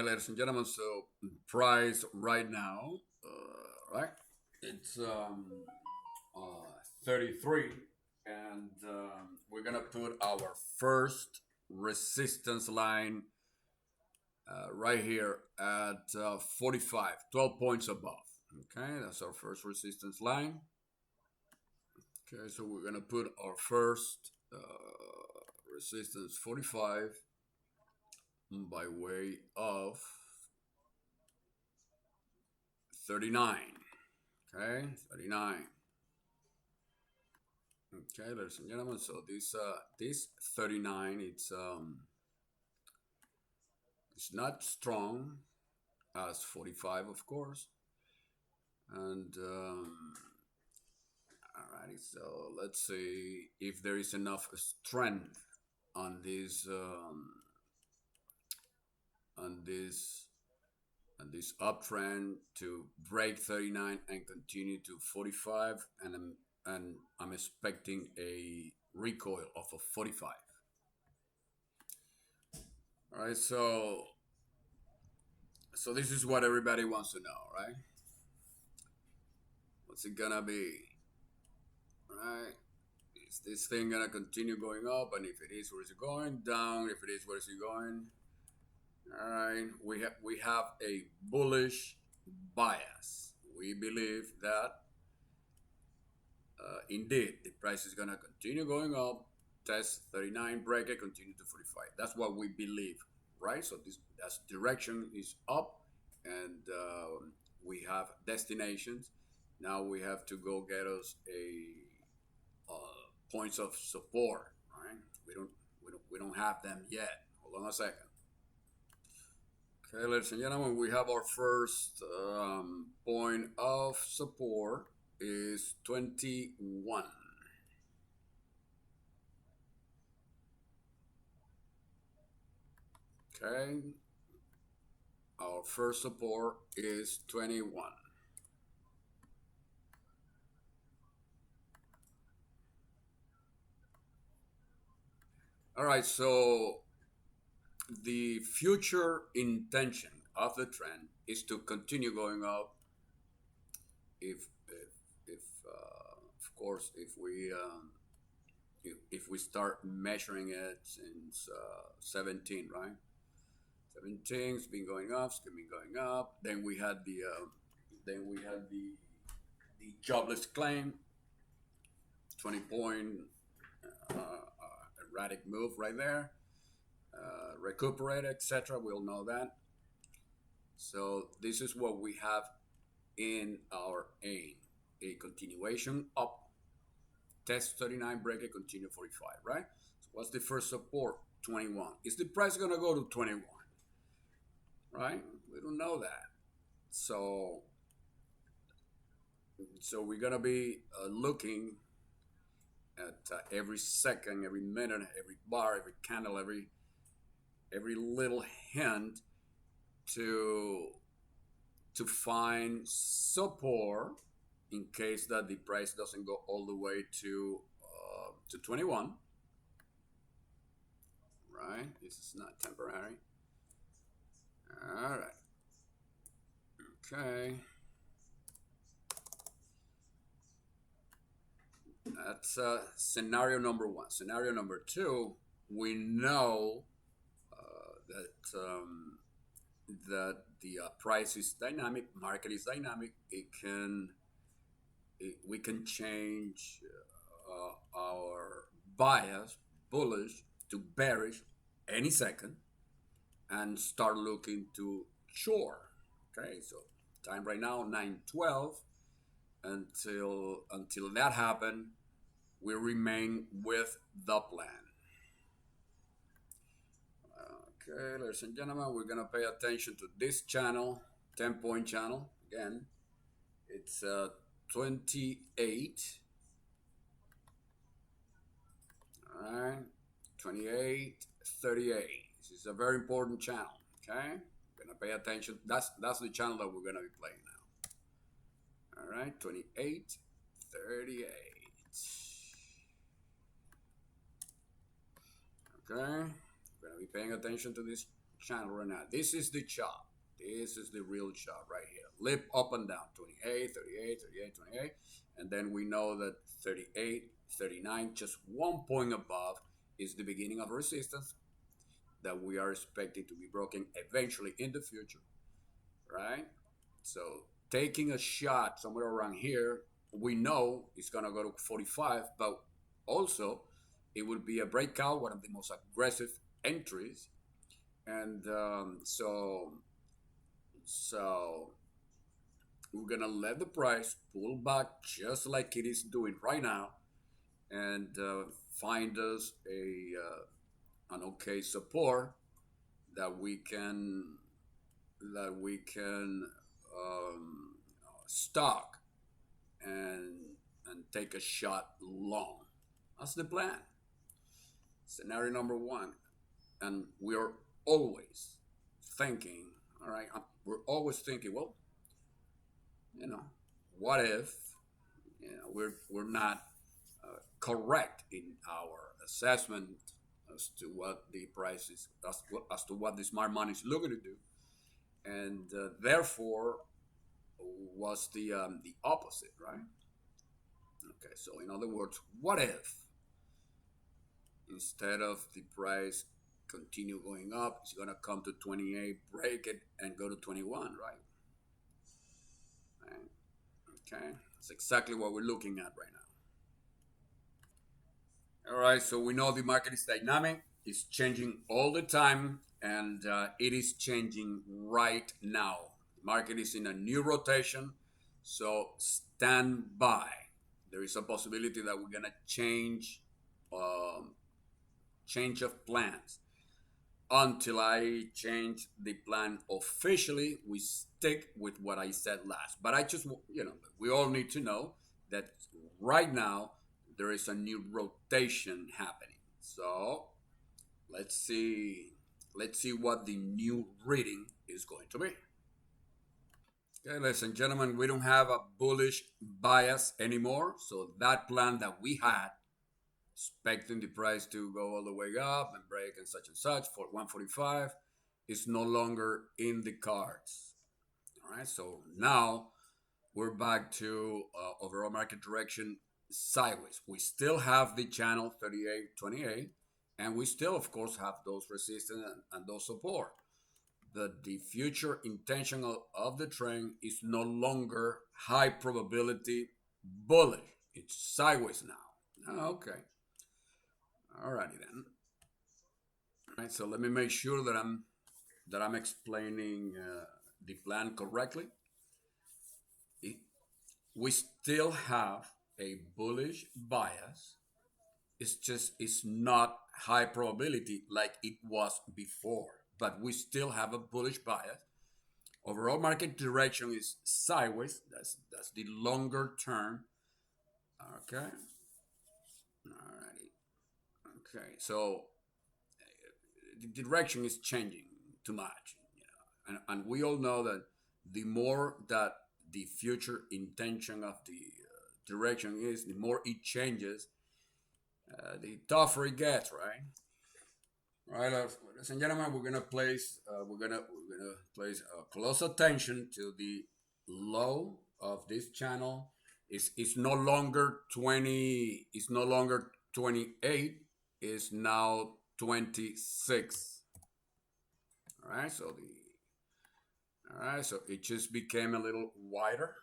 right, ladies and gentlemen. So price right now, right? It's 33, and we're gonna put our first resistance line right here at 45, 12 points above. Okay, that's our first resistance line. Okay, so we're gonna put our first resistance 45 by way of 39. Okay, 39. Okay, ladies and gentlemen. So this 39, it's not strong as 45, of course. And alrighty, so let's see if there is enough strength on on this this uptrend to break 39 and continue to 45, and I'm expecting a recoil of a 45. All right, so this is what everybody wants to know, right? What's it gonna be? Right? Is this thing gonna continue going up? And if it is, where is it going? Down. If it is, where is it going? All right. We have a bullish bias. We believe that indeed the price is gonna continue going up. Test 39, break it, continue to 45. That's what we believe, right? So this that's direction is up, and we have destinations. Now we have to go get us points of support, right? We don't have them yet. Hold on a second. Okay, ladies and gentlemen, we have our first point of support is 21. Okay, our first support is 21. All right, so the future intention of the trend is to continue going up if of course if we start measuring it since 17, right? 17's been going up, it's been going up. Then we had the jobless claim, 20-point erratic move right there, recuperate, etc. We'll know that. So this is what we have in our aim: a continuation up, test 39, break it, continue 45, right? So what's the first support? 21. Is the price gonna go to 21? Right? We don't know that. So we're gonna be looking at every second, every minute, every bar, every candle, every little hint to find support in case that the price doesn't go all the way to 21. Right? This is not temporary. All right. Okay. That's scenario number one. Scenario number two, we know that the price is dynamic, market is dynamic. We can change our bias, bullish to bearish, any second, and start looking to short. Okay, so time right now 9:12. Until that happen, we remain with the plan. Okay, ladies and gentlemen, we're gonna pay attention to this channel, 10-point channel. Again, it's 28. All right, 28, 38. This is a very important channel. Okay, we're gonna pay attention. That's the channel that we're gonna be playing now. All right, 28, 38. Okay, we're gonna be paying attention to this channel right now. This is the chart. This is the real chart right here. Lip up and down, 28, 38, 38, 28. And then we know that 38, 39, just 1 point above is the beginning of resistance that we are expecting to be broken eventually in the future, right? So taking a shot somewhere around here, we know it's gonna go to 45, but also it would be a breakout, one of the most aggressive entries, and so we're gonna let the price pull back just like it is doing right now, and find us a an okay support that we can that we can um, stock and take a shot long. That's the plan. Scenario number one, and we're always thinking. All right, we're always thinking. Well, you know, what if we're not correct in our assessment as to what the price is, as to what the smart money is looking to do, and therefore was the opposite, right? Okay, so in other words, what if instead of the price continue going up, it's gonna come to 28, break it, and go to 21, right? Right. Okay, that's exactly what we're looking at right now. All right, so we know the market is dynamic, it's changing all the time, and it is changing right now. The market is in a new rotation, so stand by. There is a possibility that we're gonna um, change of plans. Until I change the plan officially, we stick with what I said last. But I just, we all need to know that right now there is a new rotation happening. So let's see, what the new reading is going to be. Okay, ladies and gentlemen, we don't have a bullish bias anymore. So that plan that we had, expecting the price to go all the way up and break and such for 145, is no longer in the cards. All right, so now we're back to overall market direction sideways. We still have the channel 38.28, and we still, of course, have those resistance and those support. The future intention of the trend is no longer high probability bullish. It's sideways now. Okay. Alrighty then. All right, so let me make sure that I'm explaining the plan correctly. We still have a bullish bias. It's not high probability like it was before, but we still have a bullish bias. Overall market direction is sideways. That's the longer term. Okay. Alrighty. Okay. So the direction is changing too much, and we all know that the more that the future intention of the direction is, the more it changes, the tougher it gets, right? All right, ladies and gentlemen, we're gonna place close attention to the low of this channel. It's no longer 20. It's no longer 28. It's now 26. All right, so it just became a little wider.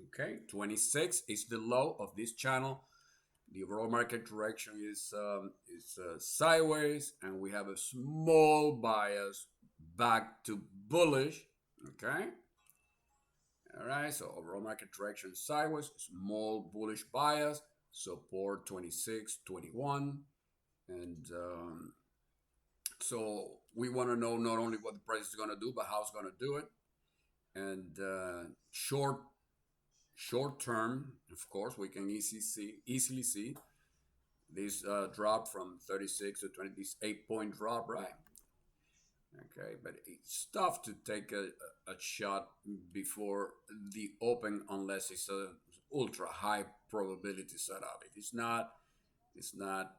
Okay, 26 is the low of this channel. The overall market direction is sideways, and we have a small bias back to bullish. Okay. All right. So overall market direction sideways, small bullish bias, support 26, 21, and so we want to know not only what the price is going to do, but how it's going to do it. And short term, of course, we can easily see this drop from 36 to 20, this 8 point drop, right? Okay, but it's tough to take a shot before the open unless it's a ultra high probability setup. If it's not, it's not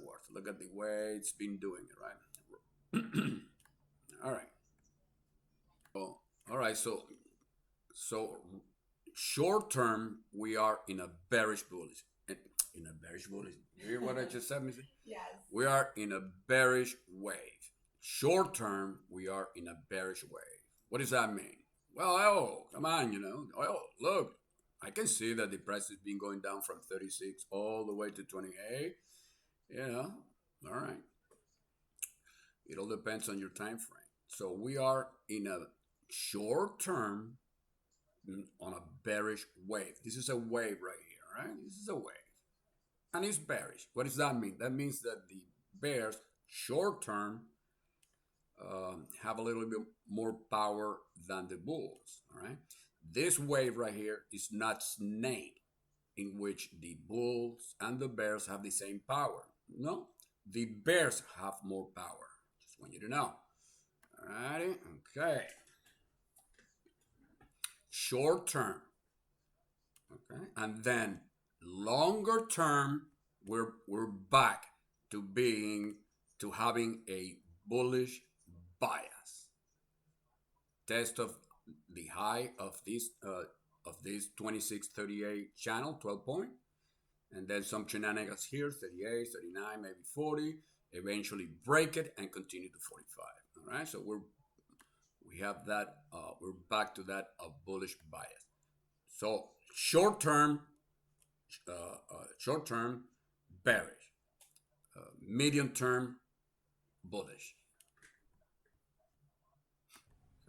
worth it. Look at the way it's been doing it, right? All right. Oh, all right. So short term, we are in a bearish bullish. In a bearish bullish. You hear what I just said, Missy? Yes. We are in a bearish wave. Short term, we are in a bearish wave. What does that mean? Well, oh, come on, Oh, look, I can see that the price has been going down from 36 all the way to 28. You know, all right. It all depends on your time frame. So we are in a short term on a bearish wave. This is a wave right here, right? This is a wave. And it's bearish. What does that mean? That means that the bears, short term, have a little bit more power than the bulls, all right? This wave right here is not snake, in which the bulls and the bears have the same power. No, the bears have more power. Just want you to know. All righty, okay. Short term, okay, and then longer term, we're back to being to having a bullish bias. Test of the high of this 2638 channel, 12 point, and then some shenanigans here, 38, 39, maybe 40. Eventually break it and continue to 45. All right, so we have that. We're back to that bullish bias. So short term bearish, medium term bullish.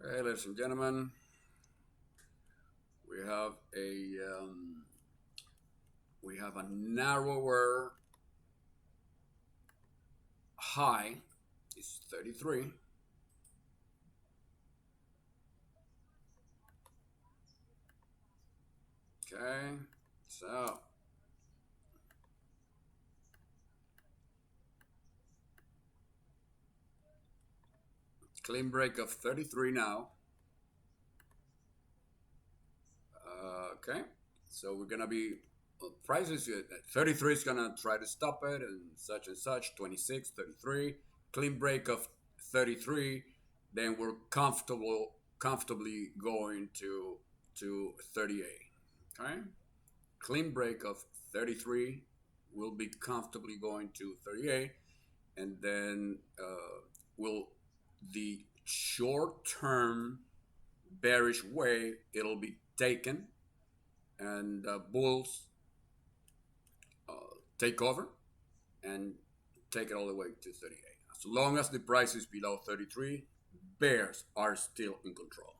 Okay, ladies and gentlemen, we have a narrower high. It's 33. Okay, so clean break of 33 now. Okay, so we're gonna be prices at 33 is gonna try to stop it and such. 26, 33, clean break of 33. Then we're comfortably going to 38. Okay, clean break of 33 will be comfortably going to 38, and then will the short term bearish wave, it'll be taken, and bulls uh, take over and take it all the way to 38. As long as the price is below 33, bears are still in control.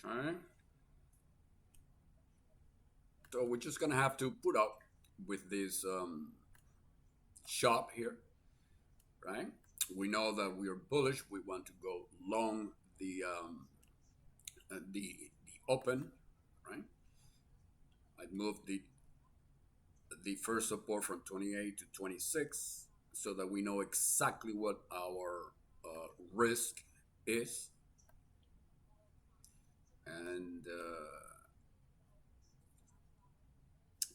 Okay. So we're just gonna have to put up with this shop here, right? We know that we are bullish. We want to go long the open, right? I moved the first support from 28 to 26 so that we know exactly what our risk is, and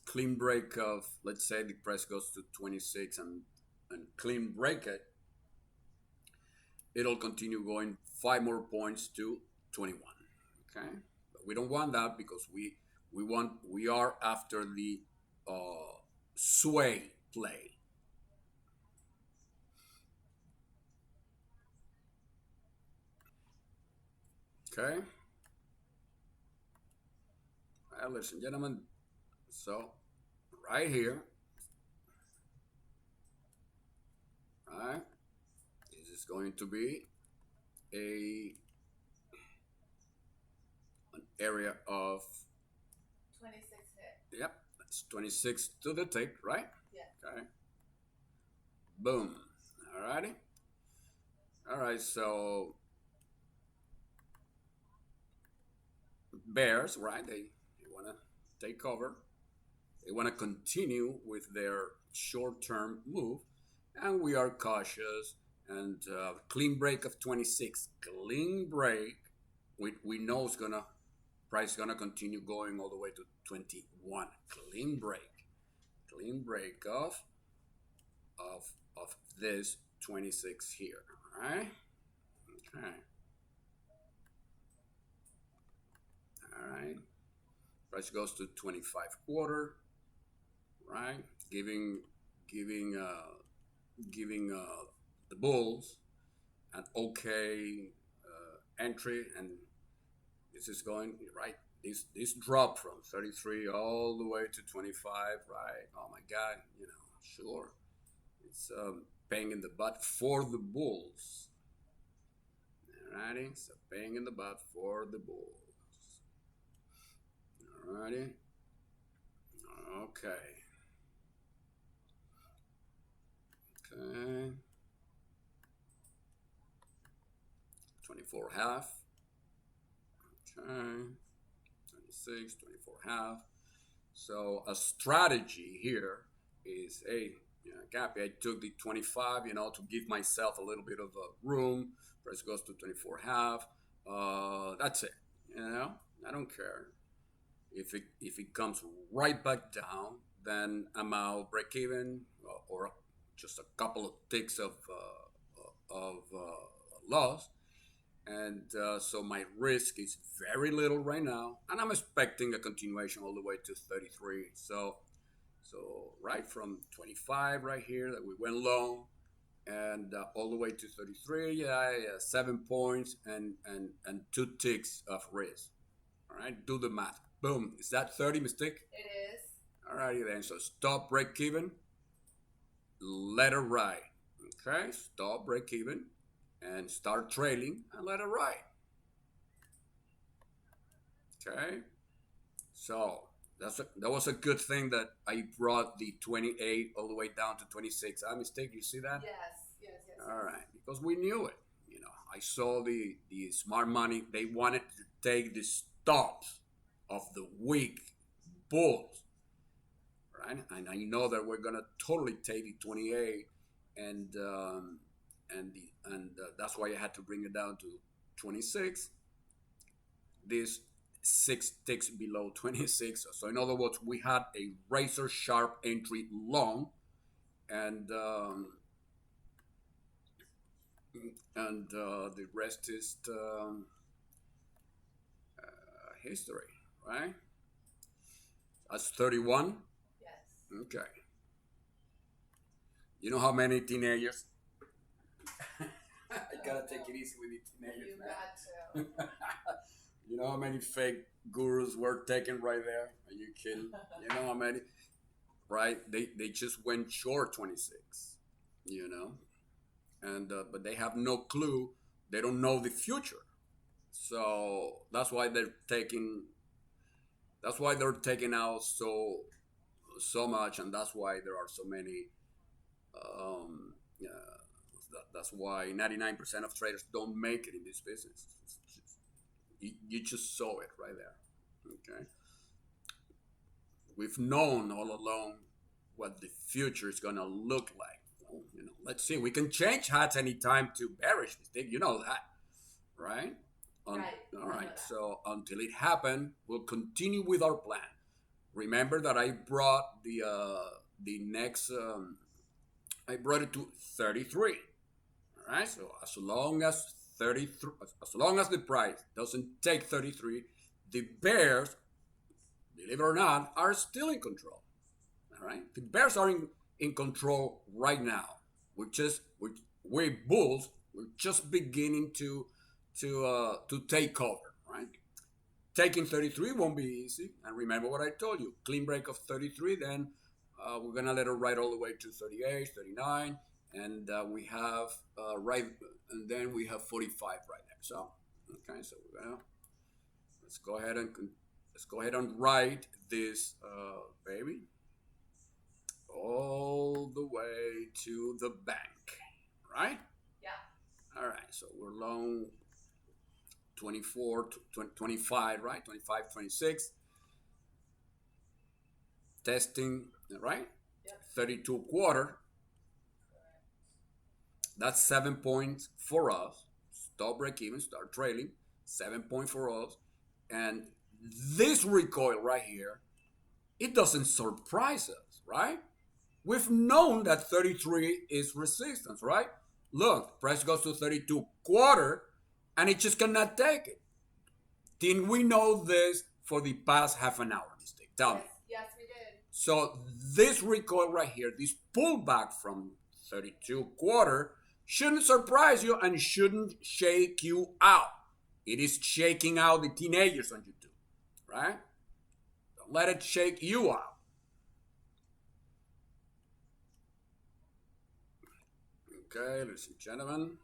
clean break of, let's say the price goes to 26 and clean break it, it'll continue going 5 more points to 21. Okay, but we don't want that because we are after the sway play. Okay, well, ladies and gentlemen, so right here, right, this is going to be a an area of 26 hit. Yep, that's 26 to the tick, right? Yeah. Okay. Boom. Alrighty. All right. So bears, right? They want to take over. They want to continue with their short-term move, and we are cautious. And clean break of 26. Clean break. We know it's gonna price gonna continue going all the way to 21. Clean break. Clean break of this 26 here, all right? Okay, all right. Price goes to 25 quarter, right? Giving giving the bulls an okay entry, and this is going right. This drop from 33 all the way to 25, right? Oh my God, sure, it's paying in the butt for the bulls. Alrighty, so paying in the butt for the bulls. Alrighty, okay, okay. 24 half. Okay. 26, 24 half. So a strategy here is, hey, Capi, I took the 25, to give myself a little bit of a room. Price goes to 24 half. That's it. I don't care. If it comes right back down, then I'm out break even, or just a couple of ticks of loss. And so my risk is very little right now, and I'm expecting a continuation all the way to 33. So right from 25 right here that we went long, and all the way to 33, yeah, 7 points and 2 ticks of risk. All right, do the math. Boom, is that 30 mistake? It is. All righty then. So stop break even, let it ride. Okay, stop break even, and start trailing and let it ride. Okay, so that was a good thing that I brought the 28 all the way down to 26. I mistake, you see that? Yes. All right, because we knew it. I saw the smart money. They wanted to take the stops of the weak bulls, right? And I know that we're gonna totally take the 28, and that's why I had to bring it down to 26. This 6 ticks below 26. So in other words, we had a razor sharp entry long, and the rest is history, right? That's 31. Yes. Okay. You know how many teenagers? I gotta take it easy with the teenagers, You man. got to. You know how many fake gurus were taken right there? Are you kidding? You know how many? Right? They just went short 26. And but they have no clue. They don't know the future. So that's why they're taking. That's why they're taking out so much, and that's why there are so many. That's why 99% of traders don't make it in this business. You just saw it right there. Okay. We've known all along what the future is gonna look like. Well, let's see. We can change hats anytime to bearish mistake. You know that, right? Right. All right. So until it happened, we'll continue with our plan. Remember that I brought the next. I brought it to 33. All right. So as long as 33, as long as the price doesn't take 33, the bears, believe it or not, are still in control. All right. The bears are in control right now. We bulls, we're just beginning to take over. Right. Taking 33 won't be easy. And remember what I told you. Clean break of 33, then we're going to let it ride all the way to 38, 39. And we have and then we have 45 right there. So, okay, so we're going to, let's go ahead and ride this baby all the way to the bank, right? Yeah. All right, so we're long 24, 25, right? 25, 26. Testing, right? Yep. 32 quarter. That's 7 points for us. Stop break even, start trailing. 7 points for us. And this recoil right here, it doesn't surprise us, right? We've known that 33 is resistance, right? Look, price goes to 32 quarter, and it just cannot take it. Didn't we know this for the past half an hour, mistake? Tell me. Yes. Yes, we did. So this recoil right here, this pullback from 32 quarter, shouldn't surprise you and shouldn't shake you out. It is shaking out the teenagers on YouTube, right? Don't let it shake you out. Okay, ladies and gentlemen.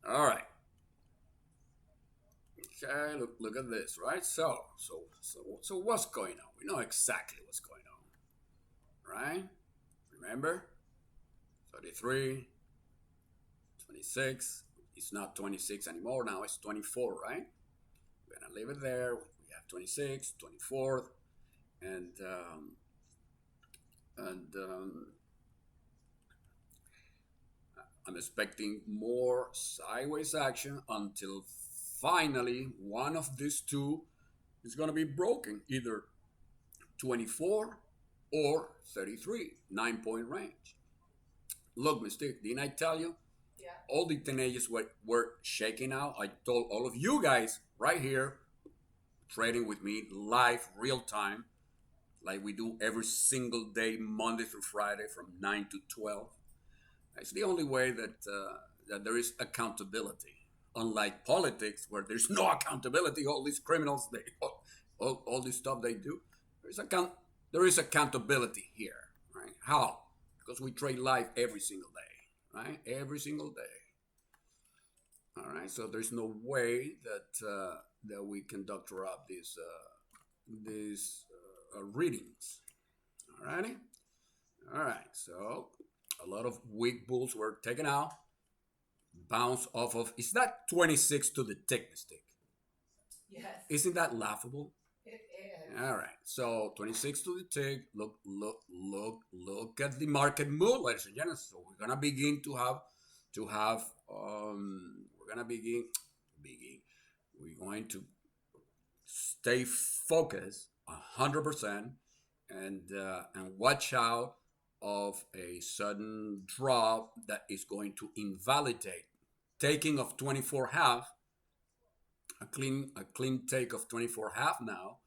All right. Okay, look at this, right? So what's going on? We know exactly what's going on, right? Remember, 33, 26. It's not 26 anymore now. It's 24, right? We're gonna leave it there. We have 26, 24, and and I'm expecting more sideways action until finally one of these two is going to be broken, either 24 or 33, 9-point range. Look, Mystique, didn't I tell you? Yeah. All the teenagers were shaking out. I told all of you guys right here, trading with me live, real time, like we do every single day, Monday through Friday from 9 to 12. It's the only way that there is accountability. Unlike politics, where there's no accountability, all these criminals, all this stuff they do, there is accountability here, right? How? Because we trade live every single day, right? Every single day. All right. So there's no way that we can doctor up these readings. All righty. All right. So a lot of weak bulls were taken out. Bounce off of. Is that 26 to the tick, mistake? Yes. Isn't that laughable? It is. All right. So 26 to the tick. Look at the market move, ladies and gentlemen. So we're gonna begin to have. We're gonna begin. We're going to stay focused 100% and watch out of a sudden drop that is going to invalidate taking of 24 half, a clean take of 24 half now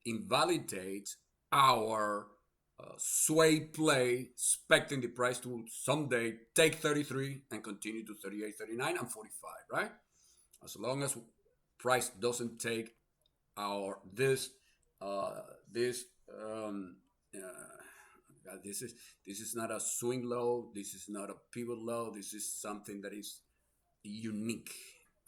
invalidates our sway play, expecting the price to someday take 33 and continue to 38, 39, and 45, right? As long as price doesn't take our this this is not a swing low. This is not a pivot low. This is something that is unique.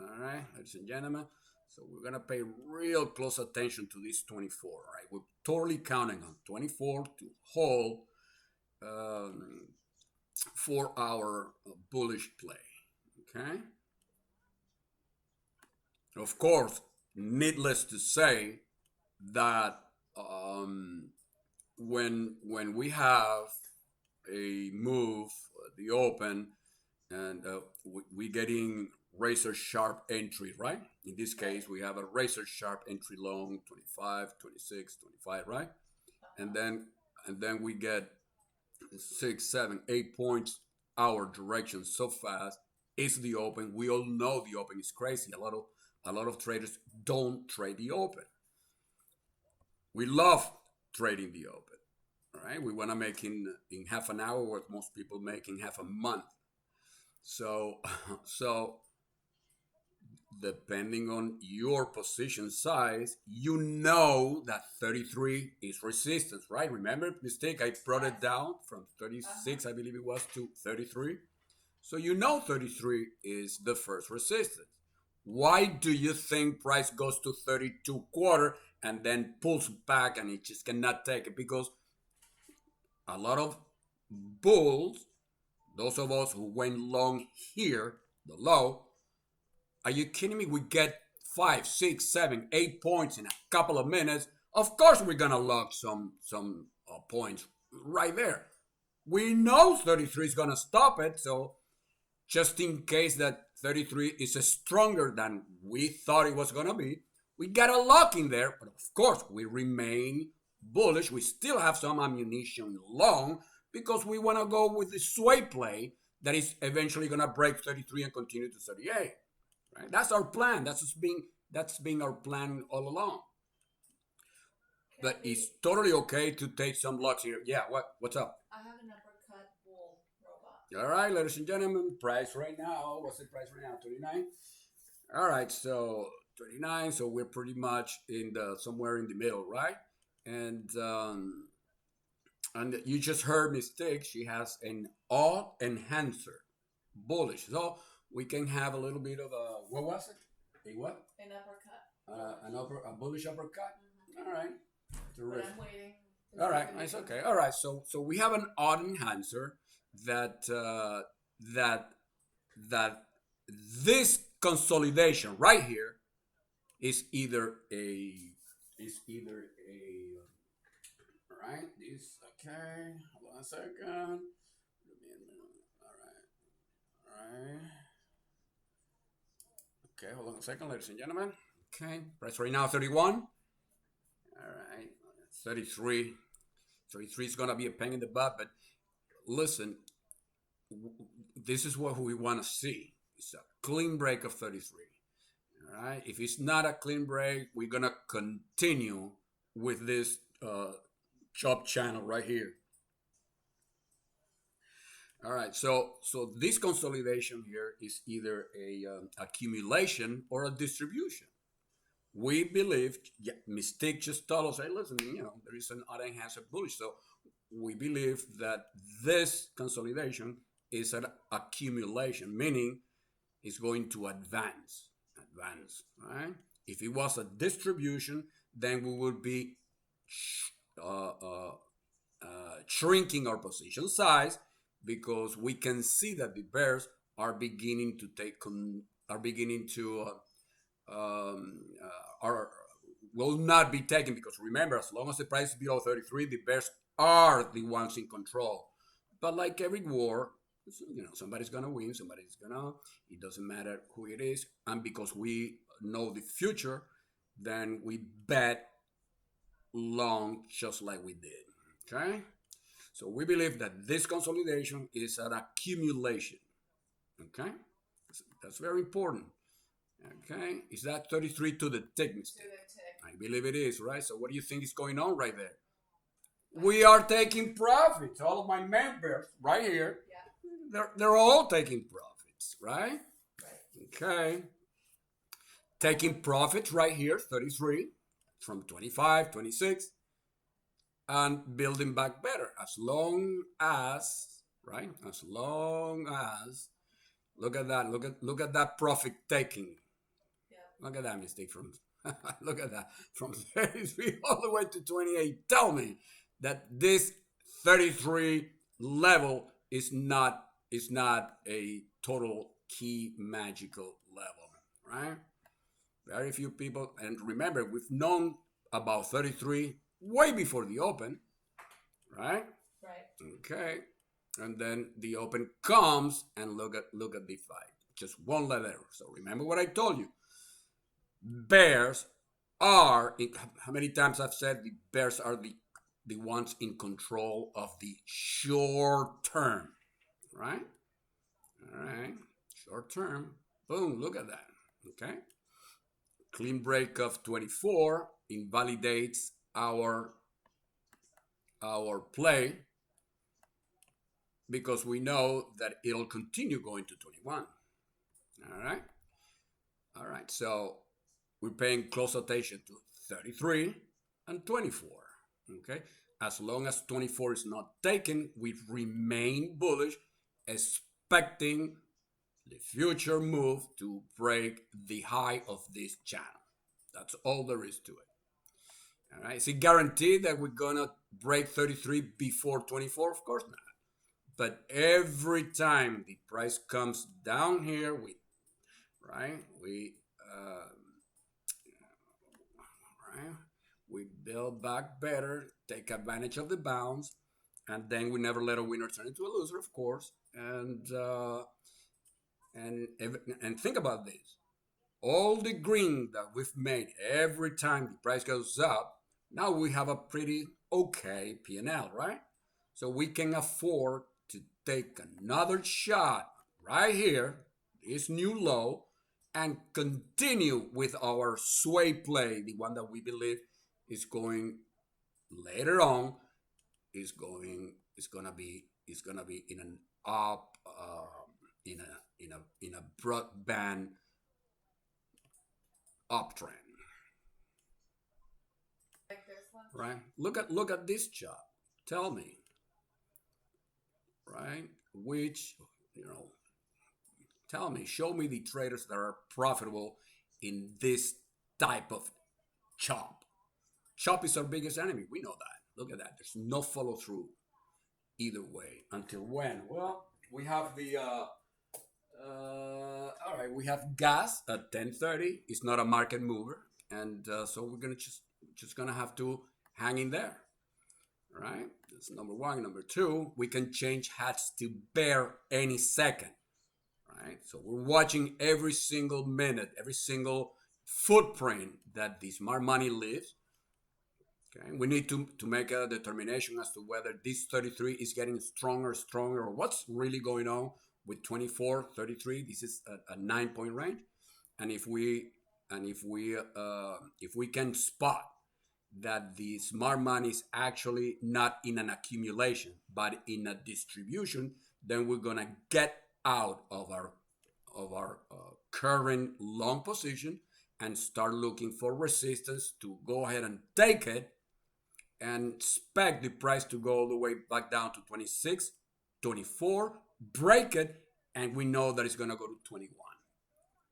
All right, ladies and gentlemen. So we're gonna pay real close attention to this 24. All right, we're totally counting on 24 to hold for our bullish play. Okay. Of course, needless to say that when we have a move, the open, and we getting razor sharp entry, right? In this case, we have a razor sharp entry long 25, 26, 25, right? And then we get 6, 7, 8 points our direction so fast. It's the open. We all know the open is crazy. A lot of traders don't trade the open. We love trading the open. All right, we want to make in half an hour what most people make in half a month. So depending on your position size, you know that 33 is resistance, right? Remember, mistake, I brought it down from 36, I believe it was, to 33. So you know 33 is the first resistance. Why do you think price goes to 32 quarter and then pulls back and it just cannot take it? Because a lot of bulls, those of us who went long here, the low, are you kidding me? We get 5, 6, 7, 8 points in a couple of minutes. Of course we're gonna log some points right there. We know 33 is gonna stop it, so just in case that 33 is stronger than we thought it was gonna be, we got a lock in there. But of course we remain bullish. We still have some ammunition long because we want to go with the sway play that is eventually gonna break 33 and continue to 38. Right? That's our plan. That's been our plan all along. But it's Capi, totally okay to take some locks here. Yeah, what's up? I have an uppercut bull robot. All right, ladies and gentlemen, price right now. What's the price right now? 29. All right, so 29. So we're pretty much in the somewhere in the middle, right? And and you just heard mistake. She has an all enhancer, bullish. So we can have a little bit of a what was it? A what? An uppercut. A bullish uppercut. Mm-hmm. All right, But terrific. I'm waiting. All right, it's okay. All right, so we have an odd enhancer that that that this consolidation right here is either a all right. This okay. Hold on a second. All right. Okay, hold on a second, ladies and gentlemen. Okay, price right now 31. All right, 33. 33 is gonna be a pain in the butt, but listen, this is what we want to see. It's a clean break of 33. All right. If it's not a clean break, we're gonna continue with this chop channel right here. All right. So this consolidation here is either a accumulation or a distribution. We believe, yeah, Mystique just told us, hey, listen, there is an unenhanced bullish. So we believe that this consolidation is an accumulation, meaning it's going to advance, right? If it was a distribution, then we would be uh, uh, shrinking our position size because we can see that the bears are beginning to are beginning to are will not be taken because remember, as long as the price is below 33, the bears are the ones in control. But like every war, somebody's gonna win, somebody's gonna. It doesn't matter who it is, and because we know the future, then we bet long just like we did. Okay, so we believe that this consolidation is an accumulation. Okay, that's very important. Okay, is that 33 to the tick, To mistake? the tick. I believe it is, right? So what do you think is going on right there? We are taking profits. All of my members right here, Yeah. they're all taking profits, right? Right. Okay. Taking profits right here, 33 from 25, 26, and building back better as long as, right? As long as, look at that, look at that profit taking. Yeah. Look at that mistake from look at that from 33 all the way to 28. Tell me that this 33 level is not a total key magical level, right? Very few people, and remember, we've known about 33 way before the open, right? Right. Okay, and then the open comes, and look at the fight. Just one letter. So remember what I told you. Bears are. How many times I've said the bears are the ones in control of the short term, right? All right, short term. Boom! Look at that. Okay. Clean break of 24 invalidates our play because we know that it'll continue going to 21. All right. All right. So we're paying close attention to 33 and 24. Okay. As long as 24 is not taken, we remain bullish, expecting the future move to break the high of this channel. That's all there is to it. All right. Is it guaranteed that we're going to break 33 before 24? Of course not. But every time the price comes down here, we build back better, take advantage of the bounce, and then we never let a winner turn into a loser, of course. And think about this: all the green that we've made every time the price goes up, now we have a pretty okay P&L, right? So we can afford to take another shot right here, this new low, and continue with our sway play, the one that we believe is going later on, is gonna be in an up in a broadband uptrend. Like this one? Right? Look at this chart. Tell me, right? Which, you know, tell me, show me the traders that are profitable in this type of chop. Chop is our biggest enemy. We know that. Look at that. There's no follow through either way. Until when? Well, we have the all right. We have gas at 10:30. It's not a market mover, and so we're gonna just gonna have to hang in there. Right? That's number one. Number two, we can change hats to bear any second. Right? So we're watching every single minute, every single footprint that the smart money leaves. Okay, we need to make a determination as to whether this 33 is getting stronger, or what's really going on with 24, 33. This is a 9 point range, and if we can spot that the smart money is actually not in an accumulation but in a distribution, then we're gonna get out of our current long position and start looking for resistance to go ahead and take it and expect the price to go all the way back down to 26, 24, break it, and we know that it's going to go to 21.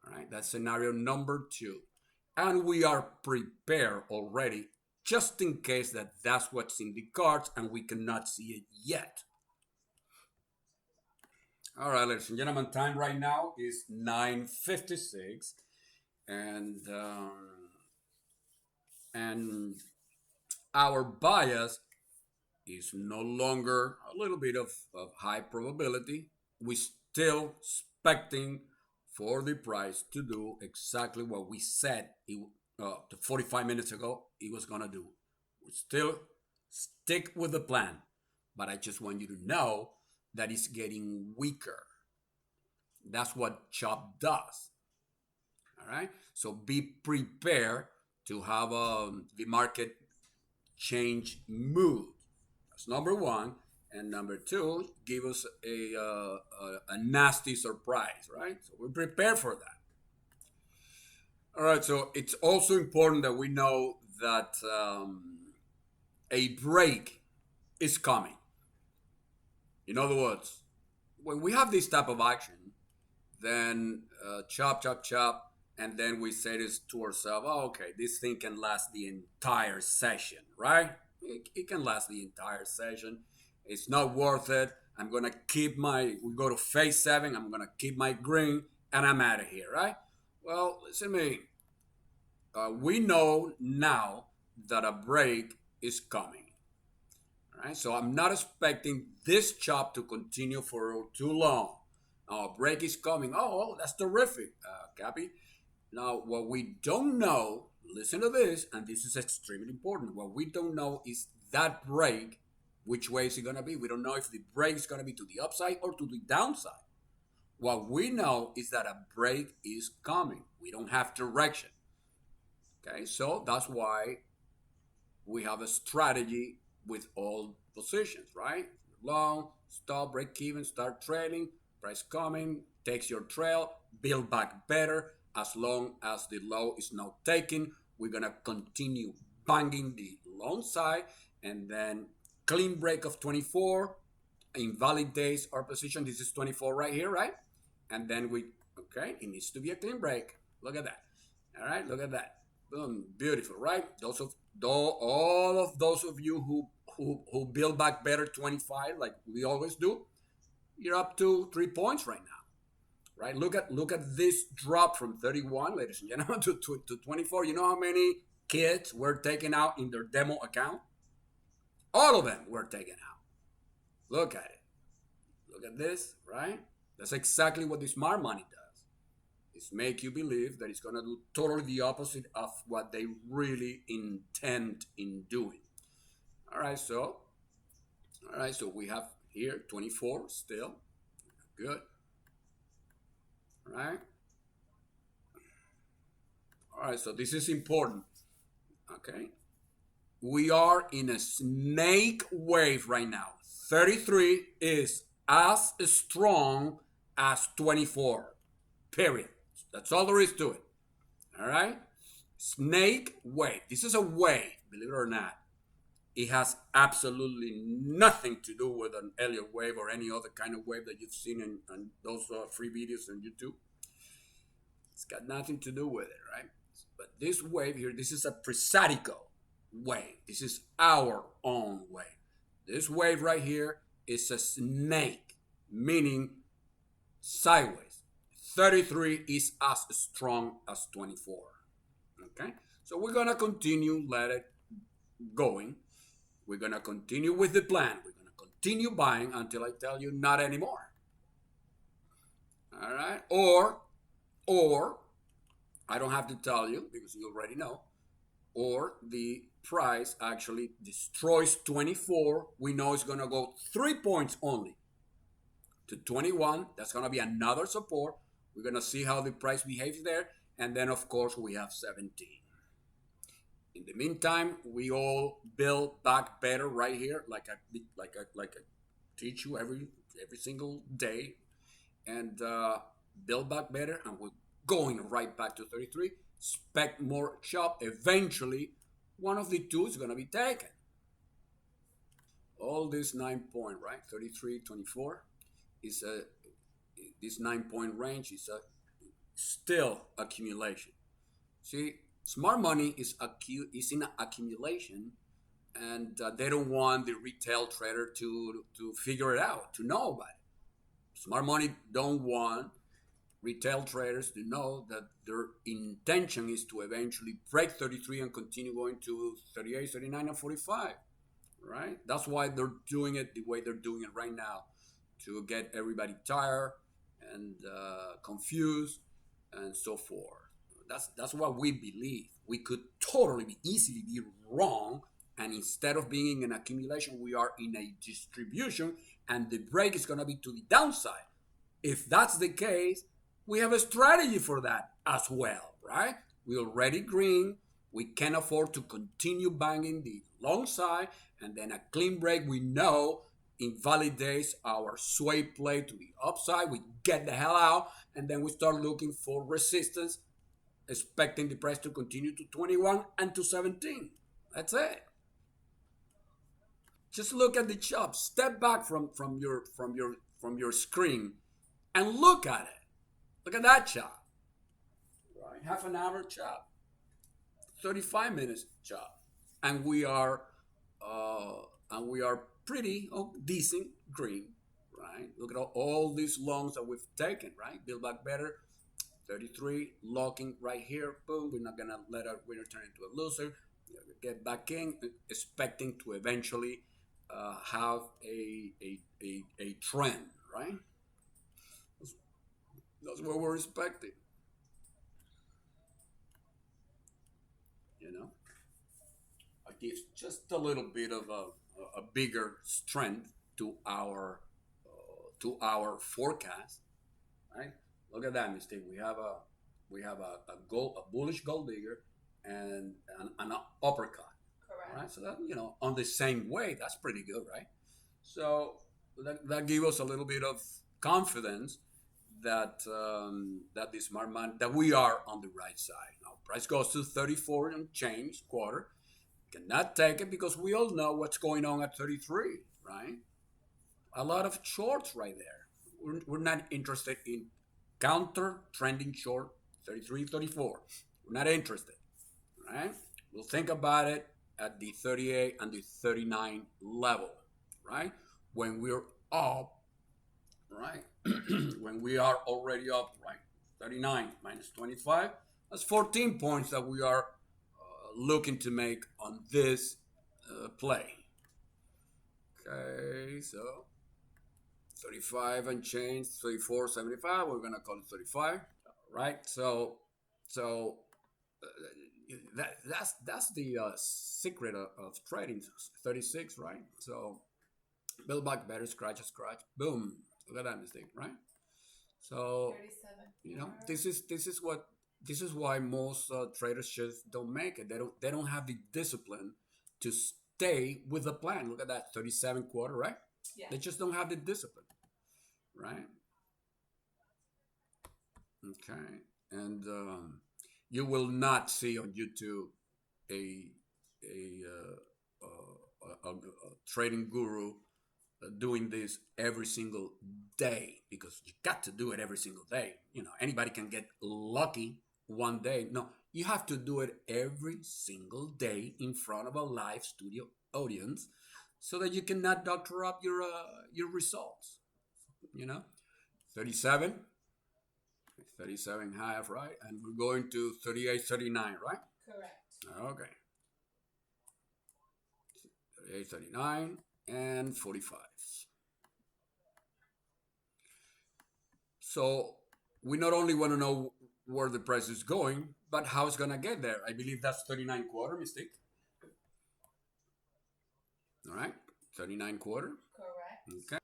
All right, that's scenario number two. And we are prepared already just in case that's what's in the cards and we cannot see it yet. All right, ladies and gentlemen, time right now is 9:56, and our bias is no longer a little bit of high probability. We're still expecting for the price to do exactly what we said 45 minutes ago it was going to do. We still stick with the plan, but I just want you to know that it's getting weaker. That's what CHOP does. All right? So be prepared to have the market change mood. That's number one. And number two, give us a nasty surprise, right? So we're prepared for that. All right, so it's also important that we know that a break is coming. In other words, when we have this type of action, then chop, chop, chop, and then we say this to ourselves, oh, okay, this thing can last the entire session, right? It can last the entire session. It's not worth it. I'm going to we go to phase 7, I'm going to keep my green, and I'm out of here, right? Well, listen to me. We know now that a break is coming. All right, so I'm not expecting this chop to continue for too long. Now, a break is coming. Oh, that's terrific, Capi. Now, what we don't know, listen to this, and this is extremely important. What we don't know is that break, which way is it going to be? We don't know if the break is going to be to the upside or to the downside. What we know is that a break is coming. We don't have direction. Okay, so that's why we have a strategy with all positions, right? Long, stop, break even, start trading, price coming, takes your trail, build back better. As long as the low is not taken, we're gonna continue banging the long side, and then clean break of 24 invalidates our position. This is 24 right here, right? And then okay, it needs to be a clean break. Look at that. All right, look at that. Boom, beautiful, right? All of those of you who build back better 25, like we always do, you're up to 3 points right now, right? Look at this drop from 31, ladies and gentlemen, to 24. You know how many kids were taken out in their demo account? All of them were taken out. Look at it. Look at this, right? That's exactly what the smart money does. It's make you believe that it's going to do totally the opposite of what they really intend in doing. All right, so we have here, 24 still. Good. Right? All right, so this is important. Okay. We are in a snake wave right now. 33 is as strong as 24. Period. That's all there is to it. All right? Snake wave. This is a wave, believe it or not. It has absolutely nothing to do with an Elliott wave or any other kind of wave that you've seen in those free videos on YouTube. It's got nothing to do with it, right? But this wave here, this is a Prisatico wave. This is our own wave. This wave right here is a snake, meaning sideways. 33 is as strong as 24. Okay? So we're going to continue, let it going. We're going to continue with the plan. We're going to continue buying until I tell you not anymore. All right? Or I don't have to tell you because you already know. Or the price actually destroys 24. We know it's going to go 3 points only to 21. That's going to be another support. We're going to see how the price behaves there. And then, of course, we have 17. In the meantime, we all build back better right here, like I teach you every single day, and build back better. And we're going right back to 33. Expect more chop. Eventually, one of the two is going to be taken. All this 9 point, right? 33, 24 is a this 9 point range is a still accumulation. See, smart money is in accumulation, and they don't want the retail trader to figure it out, to know about it. Smart money don't want retail traders to know that their intention is to eventually break 33 and continue going to 38, 39, and 45. Right? That's why they're doing it the way they're doing it right now, to get everybody tired and confused and so forth. That's what we believe. We could totally easily be wrong, and instead of being in an accumulation, we are in a distribution, and the break is going to be to the downside. If that's the case, we have a strategy for that as well, right? We already green. We can afford to continue banging the long side, and then a clean break we know invalidates our sway play to the upside. We get the hell out, and then we start looking for resistance, expecting the price to continue to 21 and to 17. That's it. Just look at the chop. Step back from your screen and look at it. Look at that chop. Right, half an hour chop, 35 minutes chop, and we are pretty decent green. Right. Look at all these longs that we've taken. Right. Build back better. 33 locking right here. Boom. We're not gonna let our winner turn into a loser. Get back in, expecting to eventually have a trend. Right. That's what we're expecting. You know, it gives just a little bit of a bigger strength to our forecast, right? Look at that mistake. We have a bullish gold digger and an uppercut, Correct. right? So that on the same way, that's pretty good, right? So that gives us a little bit of confidence that the smart man that we are on the right side. Now price goes to 34 and change quarter. Cannot take it because we all know what's going on at 33, right? A lot of shorts right there. We're not interested in counter trending short 33, 34. We're not interested, right? We'll think about it at the 38 and the 39 level, right? When we're up, right? When we are already up, right? 39 minus 25, that's 14 points that we are looking to make on this play. Okay, so 35 and change, 34.75. We're gonna call it 35, right? So uh, that's the secret of trading. 36, right? So Build back better, scratch, boom. Look at that mistake, right? So 37 this is why most traders just don't make it. They don't have the discipline to stay with the plan. Look at that 37 quarter, right? Yeah. They just don't have the discipline, right? Okay, and you will not see on YouTube a a trading guru doing this every single day because you got to do it every single day. You know, anybody can get lucky one day. No, you have to do it every single day in front of a live studio audience so that you cannot doctor up your results. You know, 37, 37 half, right? And we're going to 38, 39, right? Correct. Okay. 38, 39, and 45. So we not only want to know where the price is going, but how it's going to get there. I believe that's 39 quarter mistake. All right. 39 quarter. Correct. Okay.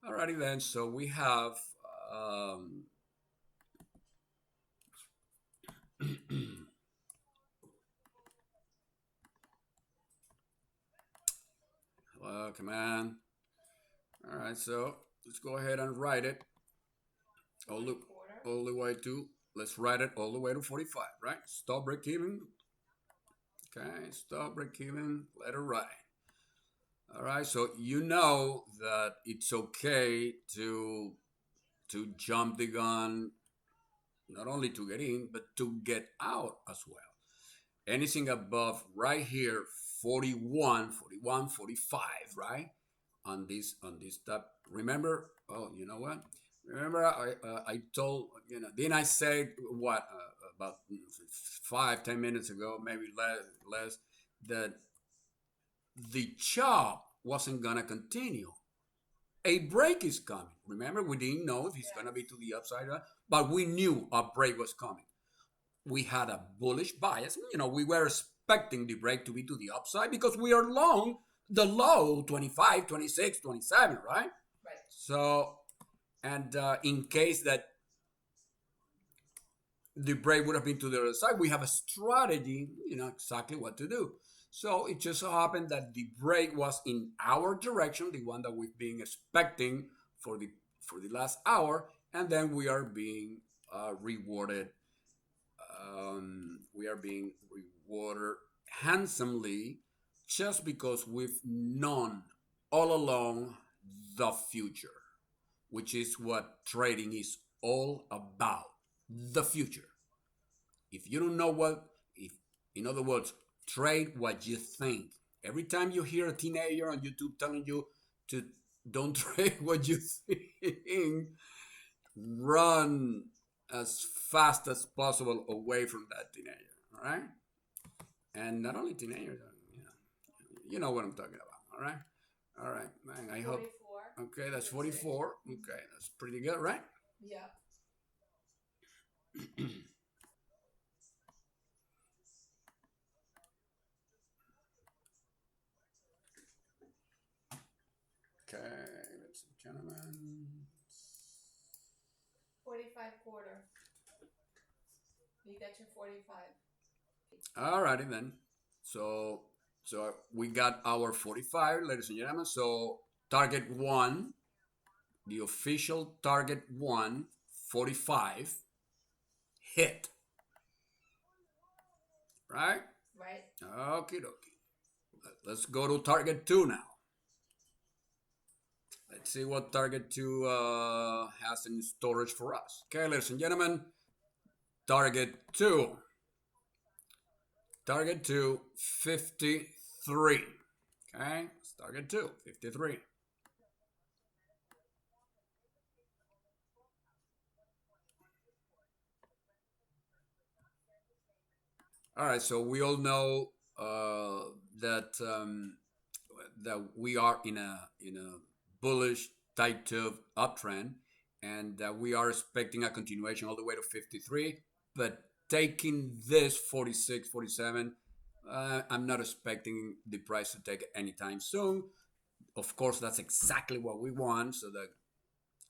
Alrighty then. So we have um, hello, come on. All right. So let's go ahead and write it all the, Quarter. all the way to, let's write it all the way to 45, right? Stop break even. Okay. Stop break even. Let it ride. All right, so you know that it's okay to jump the gun, not only to get in, but to get out as well. Anything above right here, 41, 41, 45, right? On this top. Remember? Oh, you know what? Remember I told didn't I say what about 5, 10 minutes ago, maybe less, that the chop wasn't gonna continue. A break is coming. Remember, we didn't know if it's gonna be to the upside, but we knew a break was coming. We had a bullish bias. We were expecting the break to be to the upside because we are long the low 25, 26, 27, right? Right. So, and in case that the break would have been to the other side, we have a strategy, exactly what to do. So it just so happened that the break was in our direction, the one that we've been expecting for the last hour, and then we are being rewarded. We are being rewarded handsomely just because we've known all along the future, which is what trading is all about. The future. If you don't know if in other words, trade what you think. Every time you hear a teenager on YouTube telling you to don't trade what you think, run as fast as possible away from that teenager. All right, and not only teenagers, you know what I'm talking about. All right, man. I hope. 44. Okay, that's 44. Okay, that's pretty good, right? Yeah. Okay, ladies and gentlemen. 45 quarter. You got your 45. Alrighty then. So we got our 45, ladies and gentlemen. So target one, the official target one, 45, hit. Right? Right. Okie dokie. Let's go to target two now. Let's see what target two has in storage for us. Okay, ladies and gentlemen, target two. Target two, 53. Okay, let's target two, 53. All right, so we all know that we are in a bullish tight tube uptrend, and that we are expecting a continuation all the way to 53. But taking this 46, 47, I'm not expecting the price to take it anytime soon. Of course, that's exactly what we want, so that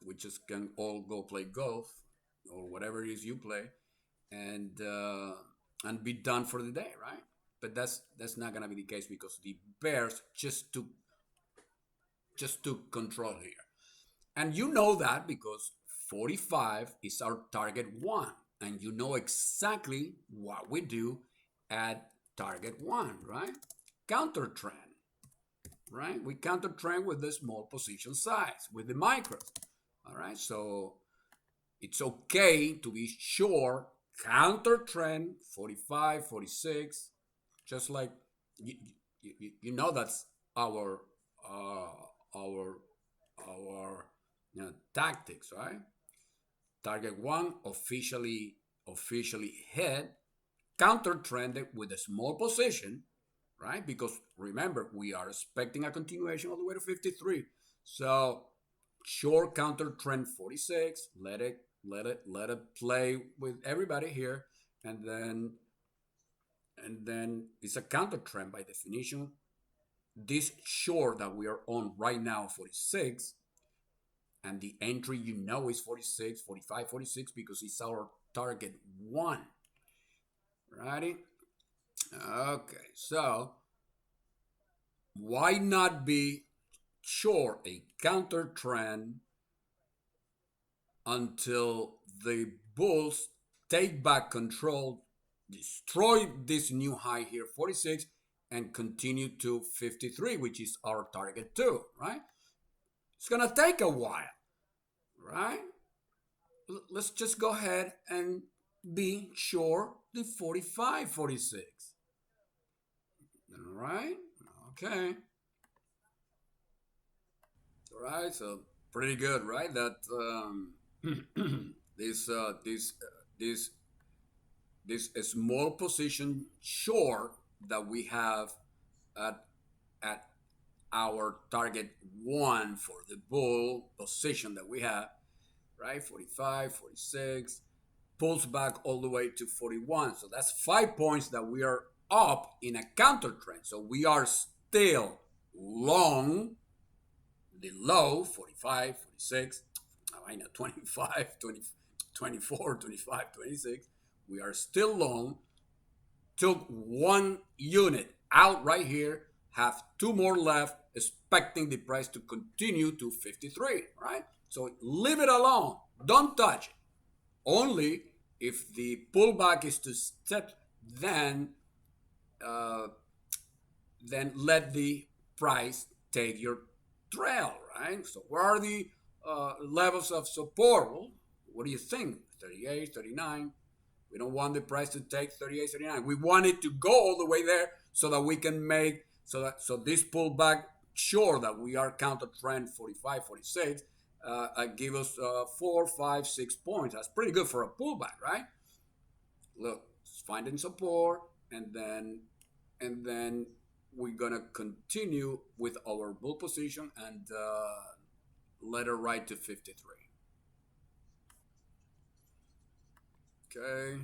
we just can all go play golf or whatever it is you play, and be done for the day, right? But that's not gonna be the case because the Bears just took control here, and you know that because 45 is our target one, and you know exactly what we do at target one, right? Counter trend, right? We counter trend with the small position size, with the micros. All right, so it's okay to be sure counter trend 45, 46, just like you, you know that's our our our tactics, right? Target one officially hit, counter trended with a small position, right? Because remember, we are expecting a continuation all the way to 53. So short counter trend 46, let it play with everybody here, and then it's a counter trend by definition. This short that we are on right now, 46, and the entry is 46, 45, 46 because it's our target one. Righty? Okay, so why not be short a counter trend until the bulls take back control, destroy this new high here, 46, and continue to 53, which is our target too, right? It's gonna take a while, right? Let's just go ahead and be sure the 45, 46. All right? Okay. All right, so pretty good, right? That this this this small position short that we have at at our target one for the bull position that we have, right? 45, 46, pulls back all the way to 41. So that's 5 points that we are up in a counter trend. So we are still long the low 45, 46, I know 25, 20, 24, 25, 26. We are still long. Took one unit out right here, have two more left, expecting the price to continue to 53, right? So leave it alone. Don't touch it. Only if the pullback is to step, then uh, let the price take your trail, right? So where are the levels of support? Well, what do you think? 38, 39. We don't want the price to take 38, 39. We want it to go all the way there so that we can make, so this pullback, sure that we are counter trend 45, 46, give us 4, 5, 6 points. That's pretty good for a pullback, right? Look, finding support, and then we're gonna continue with our bull position and let it ride to 53. Okay,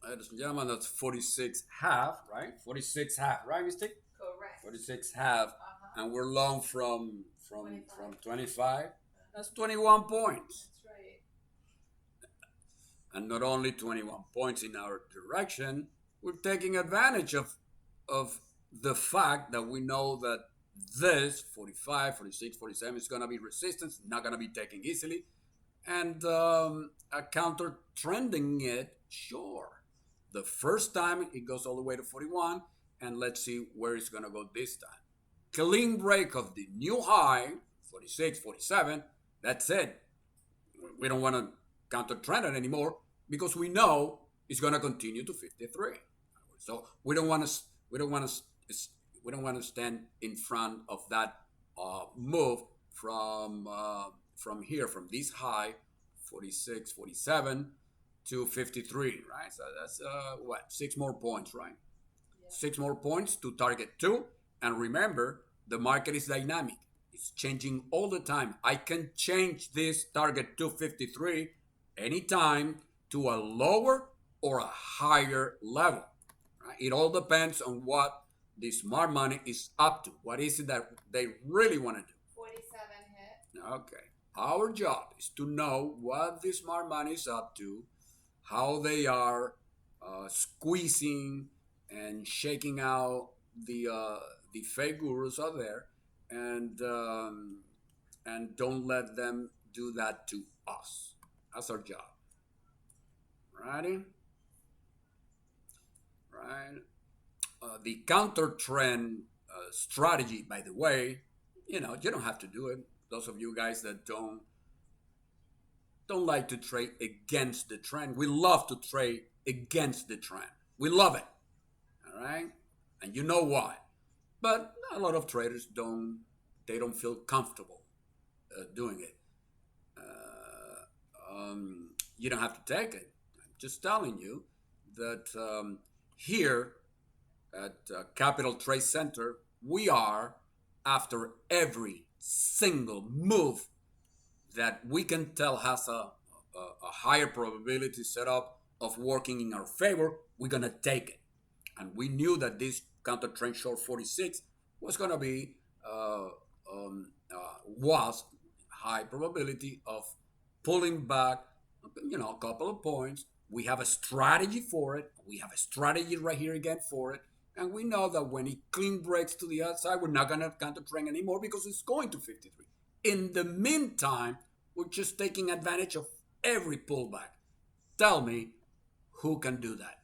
ladies and gentlemen, that's 46 half, right? 46 half, right, Mystic? Correct. 46 half, and we're long from 25. from 25. That's 21 points. That's right. And not only 21 points in our direction, we're taking advantage of the fact that we know that this 45, 46, 47 is going to be resistance, not going to be taken easily, and a counter trending it, sure. The first time it goes all the way to 41, and let's see where it's going to go this time. Clean break of the new high, 46, 47, that's it. We don't want to counter trend it anymore because we know it's going to continue to 53. So we don't want to stand in front of that move from here, from this high 46, 47 to 53, right? So that's what, 6 more points, right? Yeah. 6 more points to target two. And remember, the market is dynamic. It's changing all the time. I can change this target to 53 anytime to a lower or a higher level. Right? It all depends on what the smart money is up to? What is it that they really want to do? 47 hit. Okay. Our job is to know what the smart money is up to, how they are squeezing and shaking out the fake gurus out there, and don't let them do that to us. That's our job. Righty? Right? The counter trend strategy, by the way, you don't have to do it. Those of you guys that don't like to trade against the trend, we love to trade against the trend. We love it. All right, and you know why. But a lot of traders don't. They don't feel comfortable doing it. You don't have to take it. I'm just telling you that here at Capital Trade Center, we are after every single move that we can tell has a higher probability set up of working in our favor. We're going to take it. And we knew that this counter trend short 46 was going to be, was high probability of pulling back, a couple of points. We have a strategy for it. We have a strategy right here again for it. And we know that when it clean breaks to the outside, we're not going to counter trend anymore because it's going to 53. In the meantime, we're just taking advantage of every pullback. Tell me who can do that.